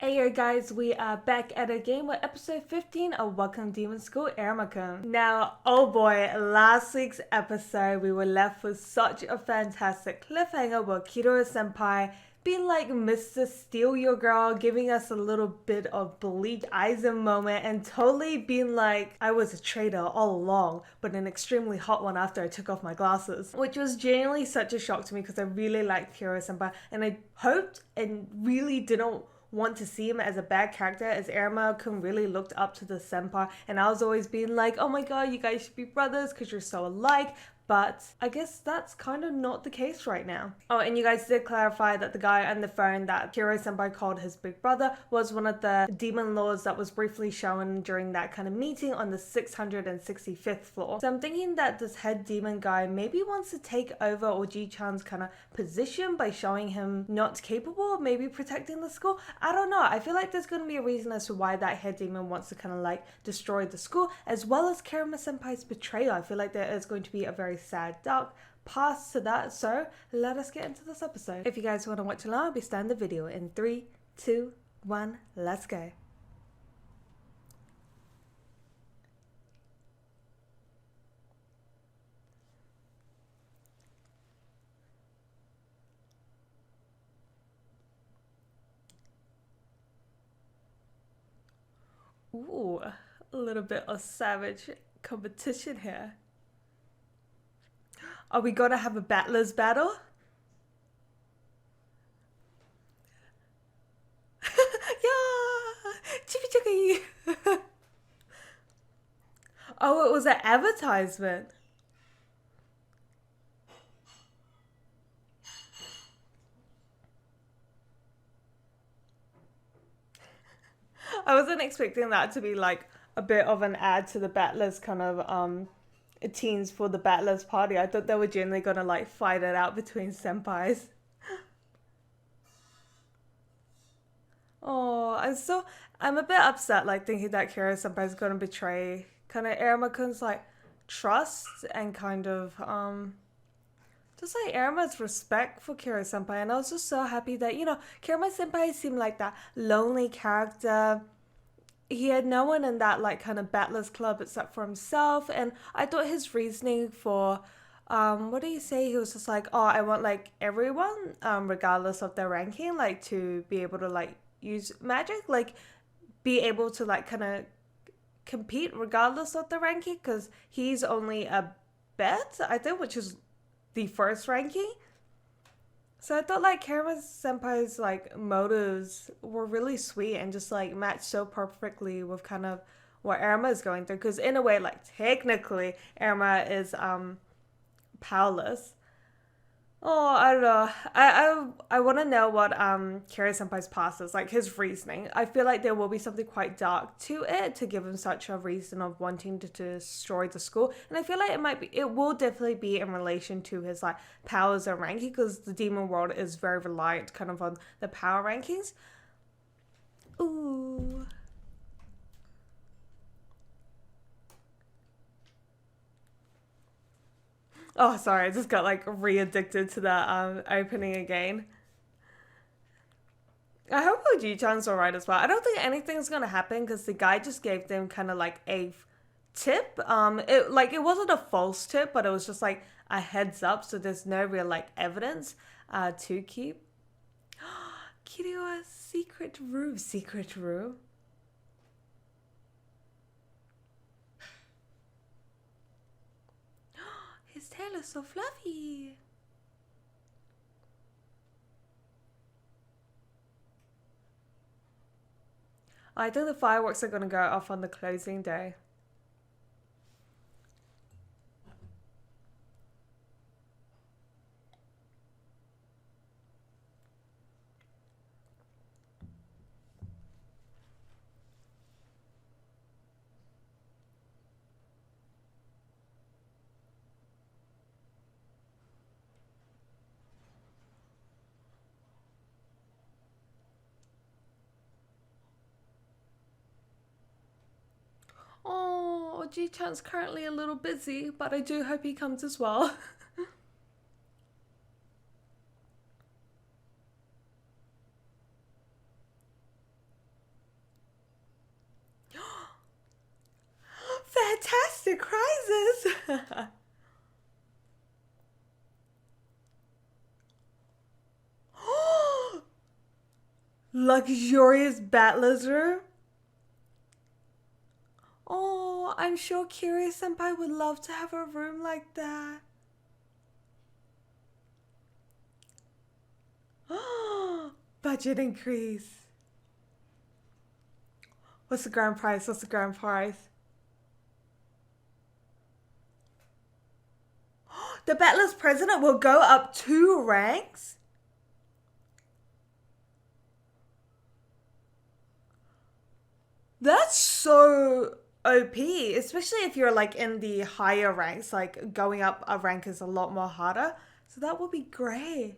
Hey yo guys, we are back at it again with episode 15 of Welcome Demon School Iruma-kun. Now, oh boy, last week's episode we were left with such a fantastic cliffhanger with Kiryu Senpai being like Mr. Steal Your Girl, giving us a little bit of bleak Aizen moment and totally being like, I was a traitor all along, but an extremely hot one after I took off my glasses. Which was genuinely such a shock to me because I really liked Kiryu Senpai and I hoped and really didn't want to see him as a bad character, as Iruma-kun really looked up to the senpai, and I was always being like, oh my god, you guys should be brothers because you're so alike. But I guess that's kind of not the case right now. Oh, and you guys did clarify that the guy on the phone that Kiryu Senpai called his big brother was one of the demon lords that was briefly shown during that kind of meeting on the 665th floor. So I'm thinking that this head demon guy maybe wants to take over Oji-chan's kind of position by showing him not capable of maybe protecting the school. I don't know. I feel like there's going to be a reason as to why that head demon wants to kind of like destroy the school, as well as Kiryu Senpai's betrayal. I feel like there is going to be a very sad, dark past to that. So let us get into this episode. If you guys want to watch along, I'll be starting the video in 3, 2, 1, let's go. Ooh, a little bit of savage competition here. Are we gonna have a battlers battle? Yeah! Chibi chuggy! Oh, it was an advertisement. I wasn't expecting that to be like a bit of an ad to the battlers kind of teens for the battlers party. I thought they were generally gonna like fight it out between senpais. Oh, I'm a bit upset like thinking that Kiryu senpai is gonna betray kind of Iruma-kun's like trust and kind of just like Iruma's respect for Kiryu senpai, and I was just so happy that Kiryu senpai seemed like that lonely character. He had no one in that like kind of battlers club except for himself, and I thought his reasoning for what do you say, he was just like, oh, I want like everyone regardless of their ranking like to be able to like use magic, like be able to like kind of compete regardless of the ranking, because he's only a bet, I think, which is the first ranking. So I thought like Kiryu senpai's like motives were really sweet and just like matched so perfectly with kind of what Iruma is going through. Because in a way, like technically, Iruma is powerless. Oh, I don't know. I want to know what Kiryu senpai's past is, like his reasoning. I feel like there will be something quite dark to it to give him such a reason of wanting to destroy the school. And I feel like it will definitely be in relation to his like powers and ranking, because the demon world is very reliant kind of on the power rankings. Ooh. Oh, sorry, I just got like re-addicted to that opening again. I hope Oji-chan's alright as well. I don't think anything's gonna happen because the guy just gave them kind of like a tip. It wasn't a false tip, but it was just like a heads up, so there's no real like evidence to keep. Kiryu's secret room. His tail is so fluffy. I think the fireworks are going to go off on the closing day. Oh, Oji-chan's currently a little busy, but I do hope he comes as well. Luxurious battler's room? Oh, I'm sure Karis Senpai would love to have a room like that. Budget increase. What's the grand prize? What's the grand prize? The battler's president will go up 2 ranks? That's so OP, especially if you're like in the higher ranks, like going up a rank is a lot more harder. So that would be great.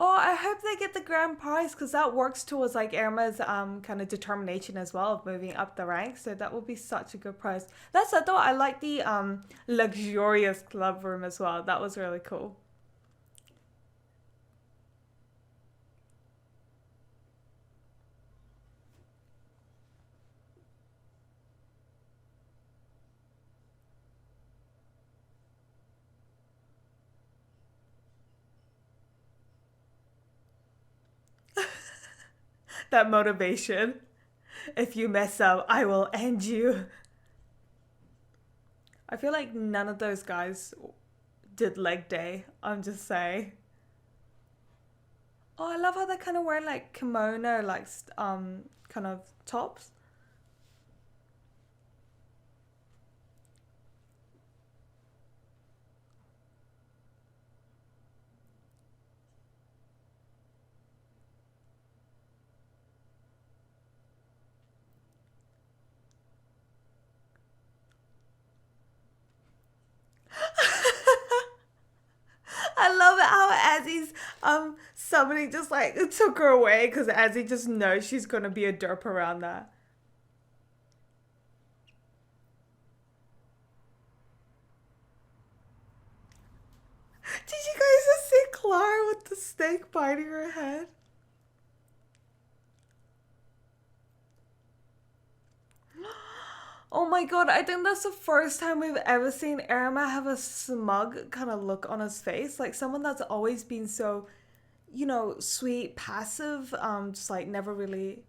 Oh, I hope they get the grand prize because that works towards like Irma's kind of determination as well of moving up the ranks. So that will be such a good prize. That's it though. I like the luxurious club room as well. That was really cool. That motivation. If you mess up, I will end you. I feel like none of those guys did leg day. I'm just saying. Oh, I love how they're kind of wearing like kimono, like kind of tops. I love it how Azzy's summoning just like took her away because Azzy just knows she's gonna be a derp around that. Did you guys just see Clara with the snake biting her head? Oh my god, I think that's the first time we've ever seen Iruma have a smug kind of look on his face. Like someone that's always been so, you know, sweet, passive, just like never really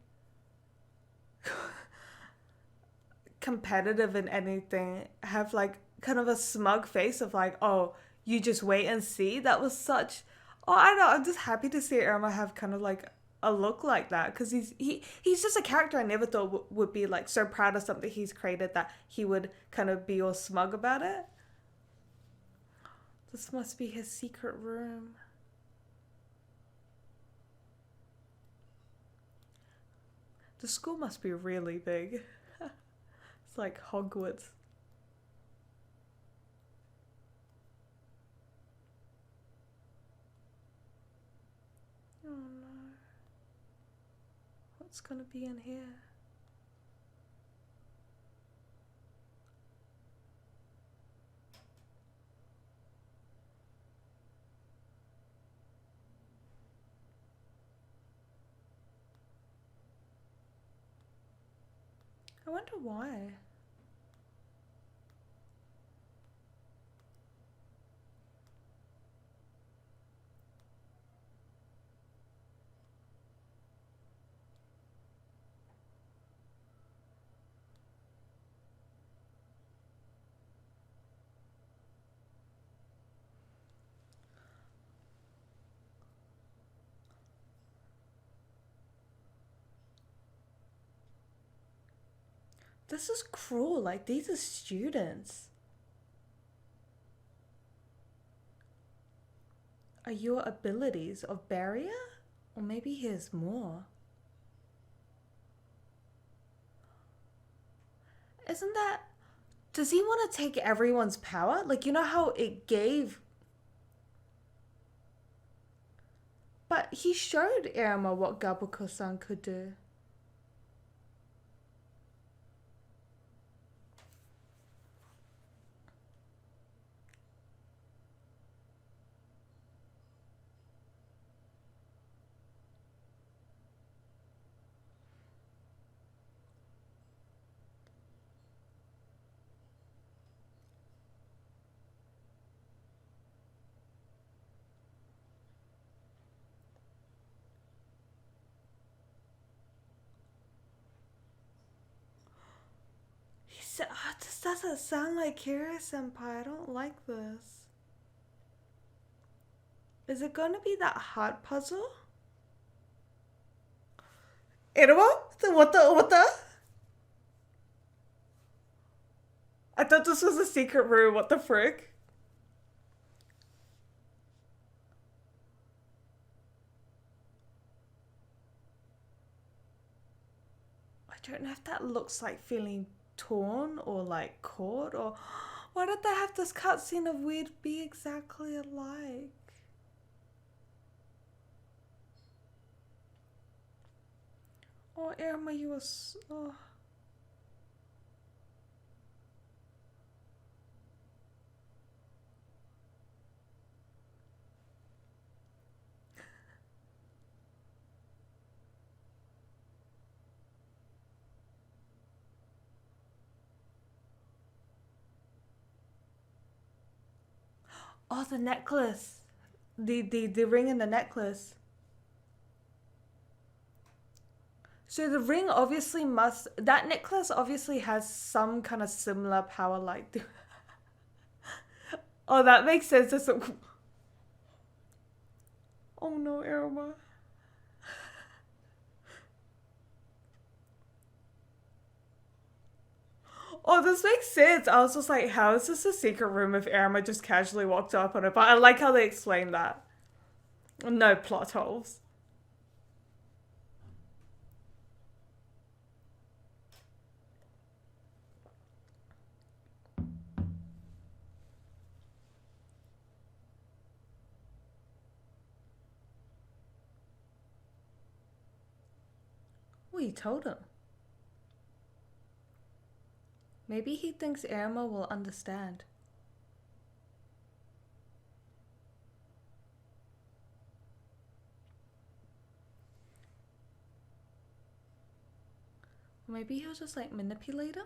competitive in anything, have like kind of a smug face of like, oh, you just wait and see. That was such. Oh, I don't know. I'm just happy to see Irma have kind of like a look like that because he's just a character I never thought would be like so proud of something he's created that he would kind of be all smug about it. This must be his secret room. The school must be really big. It's like Hogwarts. Oh no. What's gonna be in here? I wonder why. This is cruel. Like, these are students. Are your abilities of barrier? Or maybe he has more. Isn't that... Does he want to take everyone's power? Like, you know how it gave... But he showed Iruma what Gabuko-san could do. doesn't sound like Karis Senpai. I don't like this. Is it going to be that heart puzzle? Iruma? What the? I thought this was a secret room. What the frick? I don't know if that looks like feeling torn or like caught, or why did they have this cutscene of we'd be exactly alike? Oh, Iruma, you were oh. Oh, the necklace. The ring and the necklace. So the ring obviously that necklace obviously has some kind of similar power like oh, that makes sense. Oh no, Iruma. Oh, this makes sense. I was just like, how is this a secret room if Iruma just casually walked up on it? But I like how they explain that. No plot holes. Well, you told him. Maybe he thinks Iruma will understand. Maybe he'll just like manipulate him.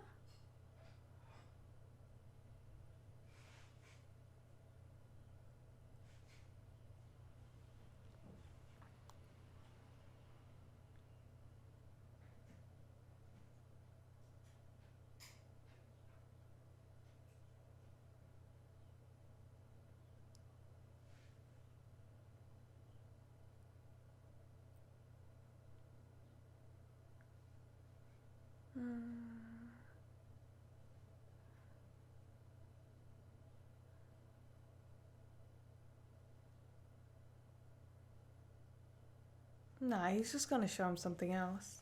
Nah, he's just gonna show him something else.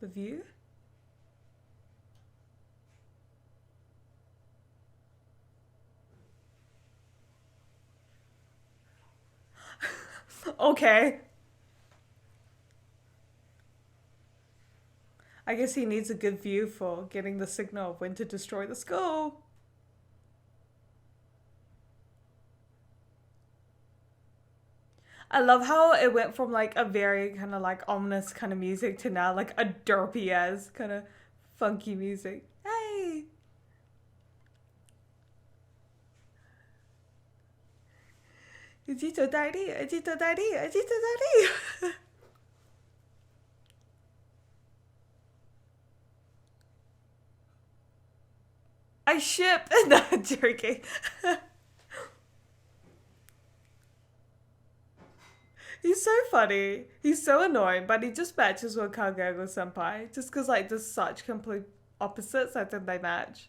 The view? Okay. I guess he needs a good view for getting the signal of when to destroy the skull. I love how it went from like a very kind of like ominous kind of music to now like a derpy ass kind of funky music. Hey! Ajito daddy, Ajito daddy, Ajito daddy. I ship. Not joking. He's so funny. He's so annoying, but he just matches with Kagego Senpai. Just because, like, they're such complete opposites, I think they match.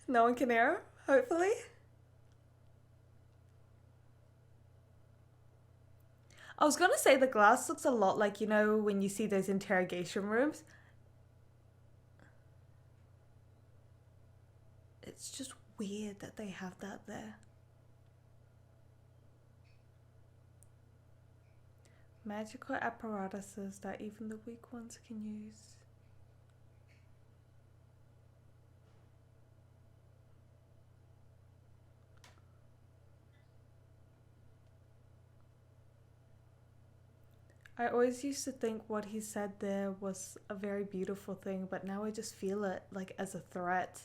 No one can err, hopefully. I was gonna say the glass looks a lot like, you know, when you see those interrogation rooms. It's just weird that they have that there. Magical apparatuses that even the weak ones can use. I always used to think what he said there was a very beautiful thing, but now I just feel it like as a threat.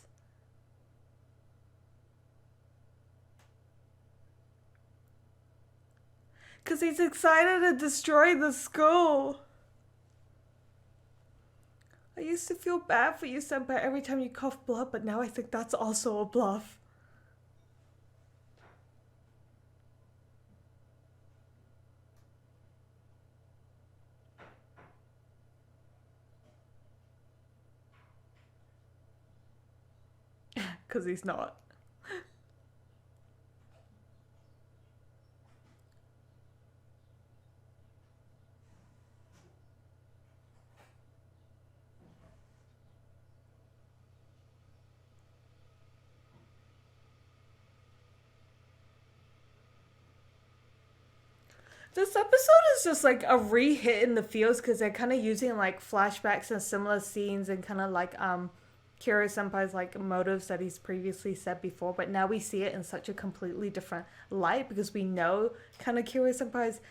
Because he's excited to destroy the school. I used to feel bad for you, Senpai, every time you cough blood, but now I think that's also a bluff. Because he's not. This episode is just like a re-hit in the feels because they're kind of using like flashbacks and similar scenes and kind of like Kira Senpai's like motives that he's previously said before, but now we see it in such a completely different light because we know kind of Kira Senpai's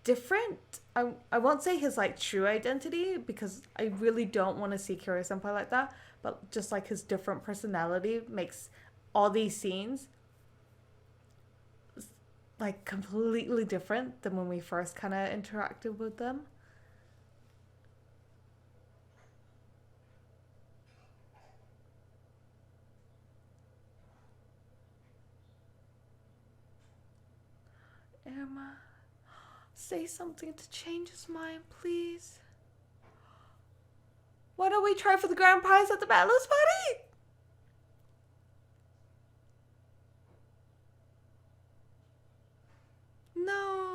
different. I won't say his like true identity because I really don't want to see Kira Senpai like that, but just like his different personality makes all these scenes like completely different than when we first kind of interacted with them. Iruma, say something to change his mind, please. Why don't we try for the grand prize at the Battlers Party? No.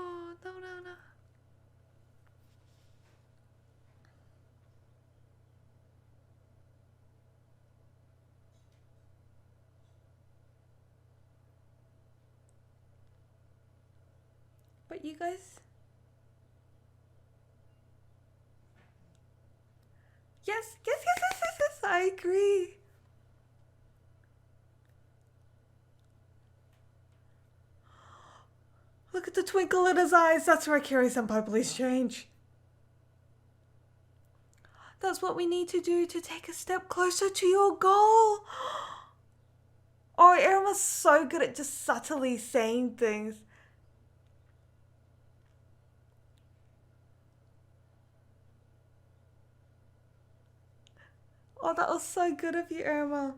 But you guys... Yes, I agree. Look at the twinkle in his eyes. That's where Kira Senpai, please change. That's what we need to do to take a step closer to your goal. Oh, Iruma's so good at just subtly saying things. Oh, that was so good of you, Iruma.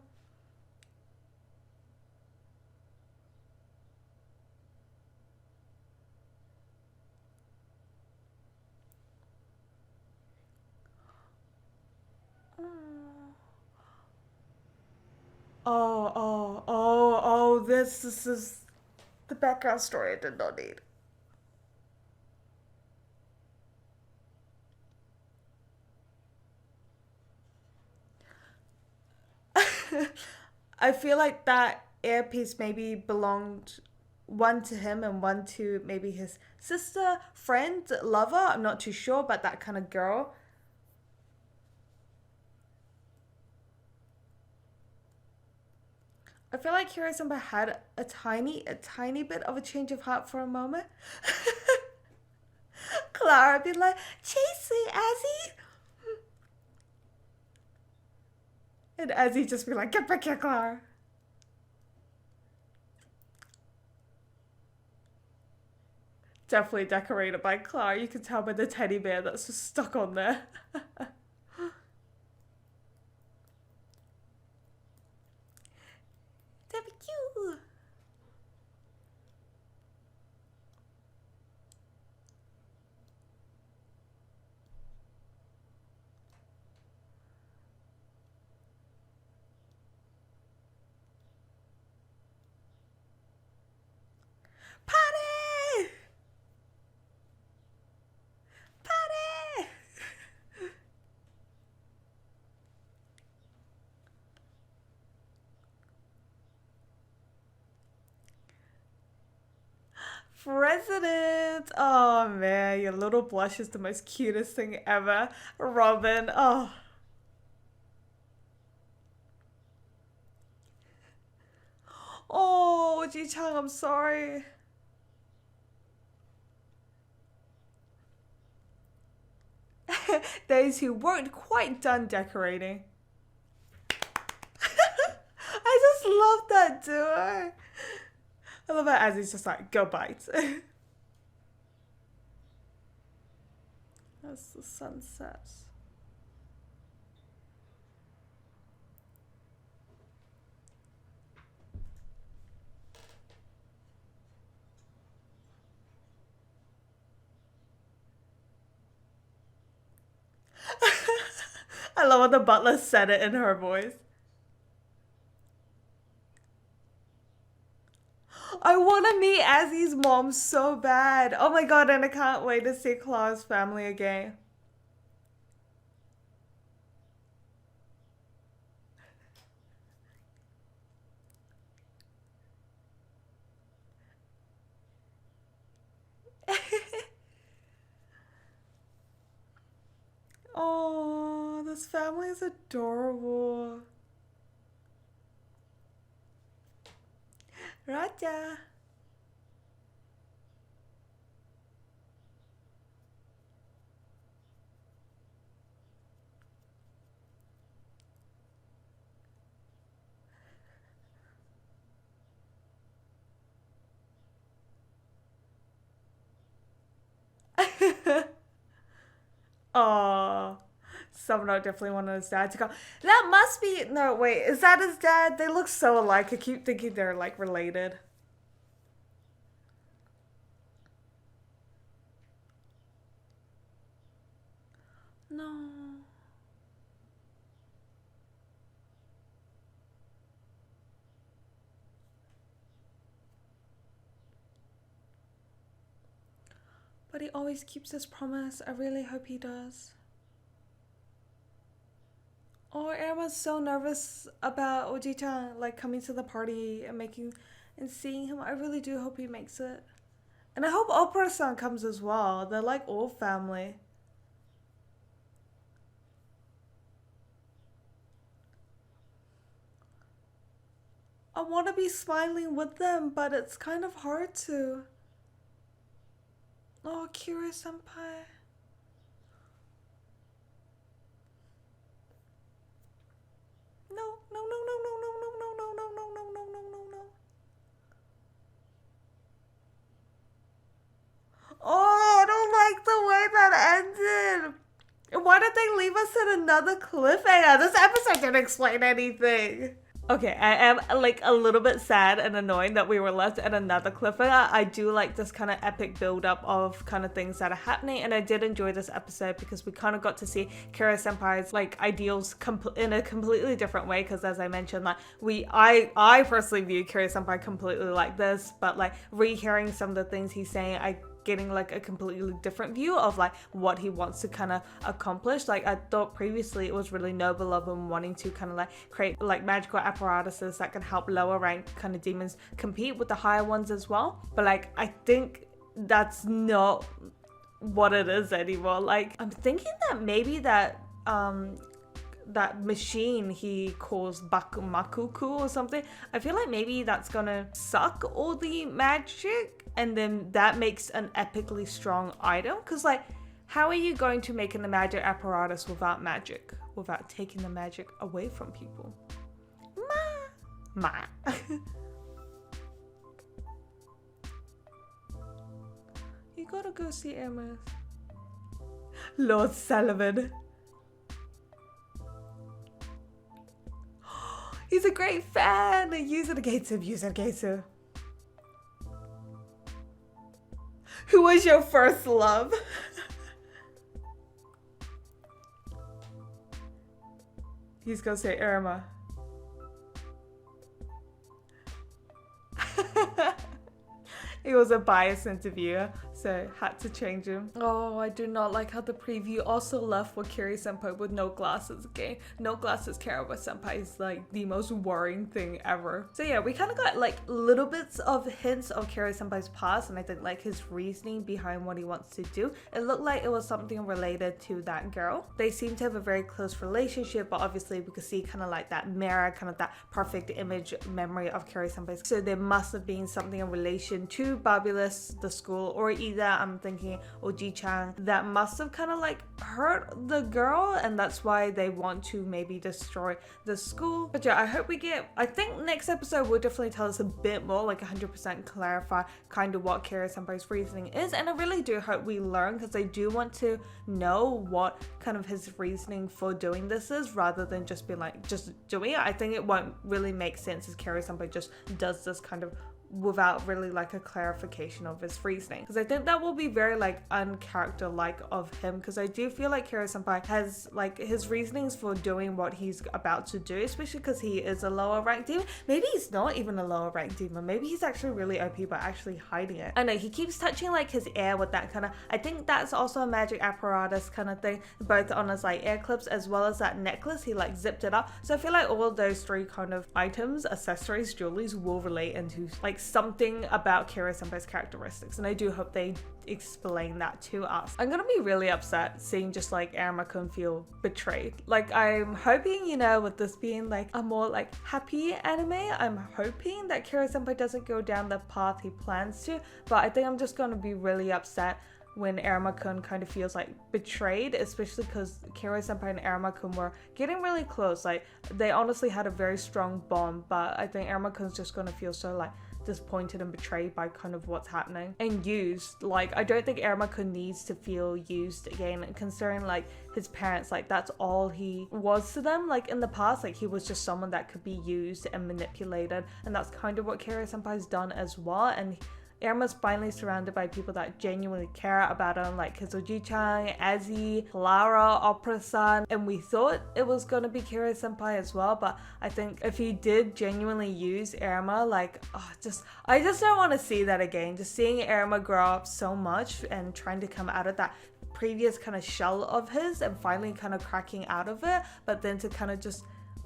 Oh, this is the background story I did not need. I feel like that earpiece maybe belonged one to him and one to maybe his sister, friend, lover. I'm not too sure, but that kind of girl. I feel like Kira Senpai had a tiny bit of a change of heart for a moment. Clara be like, chase me, Azzy. And Azzy just be like, get back here, Clara. Definitely decorated by Clara. You can tell by the teddy bear that's just stuck on there. That'd be cute. Party! Party! President! Oh man, your little blush is the most cutest thing ever. Robin, oh. Oh, Ji-chang, I'm sorry. Those who weren't quite done decorating. I just love that duo. I love it as he's just like, go bite. As the sun sets. I love when the butler said it in her voice. I want to meet Azzy's mom so bad. Oh my god, and I can't wait to see Claw's family again. Oh, this family is adorable. Raja. Oh, Sumner definitely wanted his dad to come. That must be, no, wait, is that his dad? They look so alike. I keep thinking they're like related. No. But he always keeps his promise. I really hope he does. Oh, Iruma's so nervous about Oji-chan like coming to the party and seeing him. I really do hope he makes it. And I hope Opera-san comes as well. They're like all family. I want to be smiling with them, but it's kind of hard to. Oh, Kira Senpai. No, no, no, no, no, no, no, no, no, no, no, no, no, no, no, no. Oh, I don't like the way that ended. Why did they leave us in another cliffhanger? This episode didn't explain anything. Okay, I am like a little bit sad and annoyed that we were left at another cliffhanger. I do like this kind of epic build up of kind of things that are happening, and I did enjoy this episode because we kind of got to see Kira Senpai's like ideals in a completely different way. Because as I mentioned, like I personally view Kira Senpai completely like this, but like rehearing some of the things he's saying, I getting like a completely different view of like what he wants to kind of accomplish. Like I thought previously it was really noble of him wanting to kind of like create like magical apparatuses that can help lower rank kind of demons compete with the higher ones as well, but like I think that's not what it is anymore. Like I'm thinking that maybe that machine he calls Bakumakuku or something, I feel like maybe that's gonna suck all the magic, and then that makes an epically strong item. Because like, how are you going to make a magic apparatus without magic, without taking the magic away from people? Ma. You gotta go see Amethyst. Lord Sullivan. He's a great fan. Use it against him. Use it against him. Who was your first love? He's gonna say Iruma. It was a biased interviewer, so had to change him. Oh, I do not like how the preview also left for Kiri Senpai with no glasses again. No glasses Kara Senpai is like the most worrying thing ever. So yeah, we kind of got like little bits of hints of Kiri Senpai's past, and I think like his reasoning behind what he wants to do. It looked like it was something related to that girl. They seem to have a very close relationship, but obviously we could see kind of like that mirror, kind of that perfect image memory of Kiri Senpai. So there must have been something in relation to Babulus, the school, or either I'm thinking Oji-chan that must have kind of like hurt the girl, and that's why they want to maybe destroy the school. But yeah, I hope we get, I think next episode will definitely tell us a bit more, like 100% clarify kind of what Karis-senpai's reasoning is, and I really do hope we learn, because I do want to know what kind of his reasoning for doing this is, rather than just being like, just doing it. I think it won't really make sense as Karis-senpai just does this kind of without really like a clarification of his reasoning, because I think that will be very like uncharacter-like of him, because I do feel like Karis-senpai has like his reasonings for doing what he's about to do, especially because he is a lower ranked demon. Maybe he's not even a lower ranked demon, maybe he's actually really OP but actually hiding it. I know he keeps touching like his ear with that kind of, I think that's also a magic apparatus kind of thing, both on his like ear clips as well as that necklace, he like zipped it up. So I feel like all of those three kind of items, accessories, jewelries will relate into like something about Karis-senpai's characteristics, and I do hope they explain that to us. I'm gonna be really upset seeing just like Iruma-kun feel betrayed. Like, I'm hoping, you know, with this being like a more like happy anime, I'm hoping that Karis-senpai doesn't go down the path he plans to, but I think I'm just gonna be really upset when Iruma-kun kind of feels like betrayed, especially because Karis-senpai and Iruma-kun were getting really close. Like, they honestly had a very strong bond, but I think Iruma-kun's just gonna feel so like disappointed and betrayed by kind of what's happening and used. Like, I don't think Iruma-kun needs to feel used again, considering like his parents, like that's all he was to them. Like in the past, like he was just someone that could be used and manipulated, and that's kind of what Karis-senpai's done as well. And Iruma's finally surrounded by people that genuinely care about him, like Kizoji-chan, Azzy, Clara, Opera-san, and we thought it was gonna be Karis-senpai as well, but I think if he did genuinely use Iruma, like, I just don't want to see that again. Just seeing Iruma grow up so much and trying to come out of that previous kind of shell of his and finally kind of cracking out of it, but then to kind of just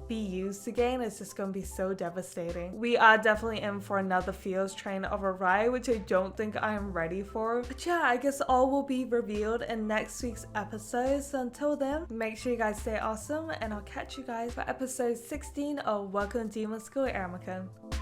be used again, it's just gonna be so devastating. We are definitely in for another feels train of a ride, which I don't think I am ready for. But yeah, I guess all will be revealed in next week's episode. So until then, make sure you guys stay awesome, and I'll catch you guys for episode 16 of Welcome to Demon School, Iruma-kun.